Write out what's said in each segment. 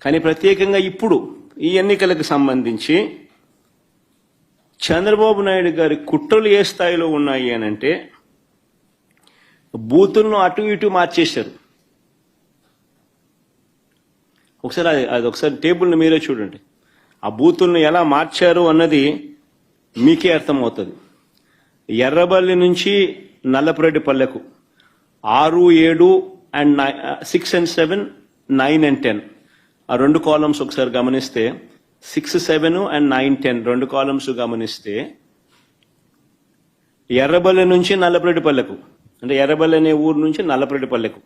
కానీ ప్రత్యేకంగా ఇప్పుడు ఈ ఎన్నికలకు సంబంధించి చంద్రబాబు నాయుడు గారి కుట్రలు ఏ స్థాయిలో ఉన్నాయి అని అంటే బూతులను అటు ఇటు మార్చేశారు. ఒకసారి అది ఒకసారి టేబుల్ని మీరే చూడండి. ఆ బూతులను ఎలా మార్చారు అన్నది మీకే అర్థమవుతుంది. ఎర్రబల్లి నుంచి నల్లపురెడ్డిపల్లెకు 6, 7 and 6 and 7, 9 and 10 ఆ రెండు కాలమ్స్ ఒకసారి గమనిస్తే 6, 7 and 9, 10 రెండు కాలమ్స్ గమనిస్తే ఎర్రబల్లి నుంచి నల్లపురెడ్డిపల్లెకు అంటే ఎర్రబల్లి అనే ఊరు నుంచి నల్లపురెడ్డిపల్లెకు.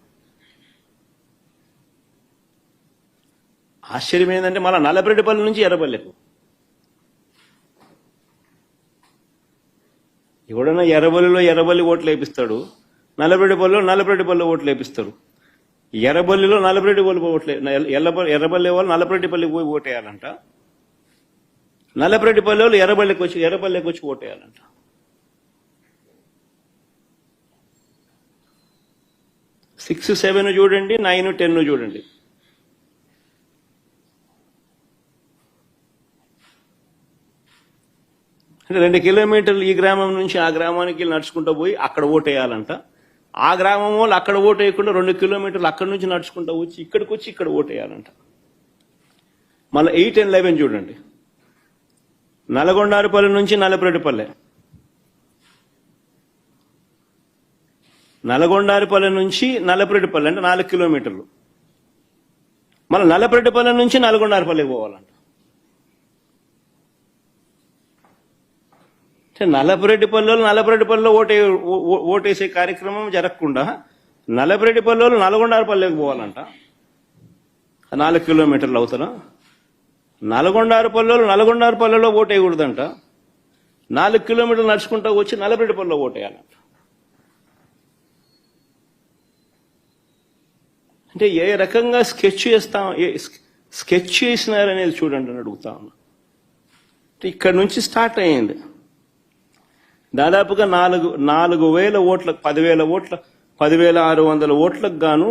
ఆశ్చర్యం ఏంటంటే మళ్ళీ నల్లపురెడ్డిపల్లి నుంచి ఎర్రబల్లెకు. ఎవడన్నా ఎర్రబల్లిలో ఎర్రబల్లి ఓట్లు వేపిస్తాడు, నల్లపురెడ్డిపల్లిలో ఓట్లు వేపిస్తారు. ఎర్రబల్లిలో నల్లపురెడ్డిపల్లి ఓట్లే ఎర్రబల్లి వాళ్ళు నల్లపురెడ్డిపల్లి పోయి ఓటేయాలంట, నల్లపురెడ్డిపల్లి వాళ్ళు ఎర్రబల్లికి వచ్చి ఓటేయాలంట. సిక్స్ 7 చూడండి, 9, 10 చూడండి. అంటే 2 కిలోమీటర్లు ఈ గ్రామం నుంచి ఆ గ్రామానికి నడుచుకుంటూ పోయి అక్కడ ఓటేయాలంట. ఆ గ్రామం వాళ్ళు అక్కడ ఓటు వేయకుండా 2 కిలోమీటర్లు అక్కడి నుంచి నడుచుకుంటూ వచ్చి ఇక్కడికి వచ్చి ఇక్కడ ఓటేయాలంట. మళ్ళీ 8 and 11 చూడండి. నల్గొండారుపల్లి నుంచి నల్లపురెడ్డిపల్లె, నల్గొండారుపల్లి నుంచి నల్లపురెడ్డిపల్లె అంటే 4 కిలోమీటర్లు. మళ్ళీ నల్లపురెడ్డిపల్లె నుంచి నల్గొండారుపల్లికి పోవాలంట. నల్లపురెడ్డిపల్లిలో ఓటేసే కార్యక్రమం జరగకుండా నల్లపురెడ్డిపల్లిలో నల్గొండారుపల్లికి పోవాలంట. 4 కిలోమీటర్లు అవుతారా? నల్గొండారుపల్లిలో ఓటేయకూడదంట. 4 కిలోమీటర్లు నడుచుకుంటూ వచ్చి నల్లపురెడ్డిపల్లిలో ఓటేయాలంట. అంటే ఏ రకంగా స్కెచ్ చేసినారనేది చూడండి అని అడుగుతా ఉన్నా. ఇక్కడ నుంచి స్టార్ట్ అయ్యింది. దాదాపుగా 4,000 ఓట్లకు 10,000 ఓట్ల 10,600 ఓట్లకు గాను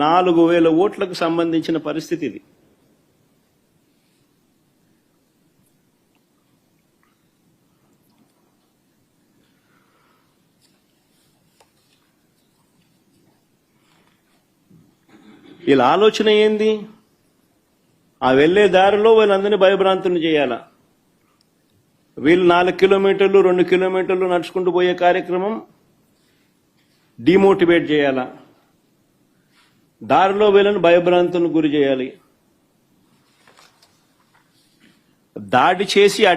4,000 ఓట్లకు సంబంధించిన పరిస్థితి ఇది. వీళ్ళ ఆలోచన ఏంది? ఆ వెళ్లే దారిలో వీళ్ళందరినీ భయభ్రాంతులు చేయాలా. వీళ్ళు 4 కిలోమీటర్లు 2 కిలోమీటర్లు నడుచుకుంటూ పోయే కార్యక్రమం డిమోటివేట్ చేయాలా. దారిలో వీళ్ళని భయభ్రాంతులకు గురి చేయాలి. దాడి చేసి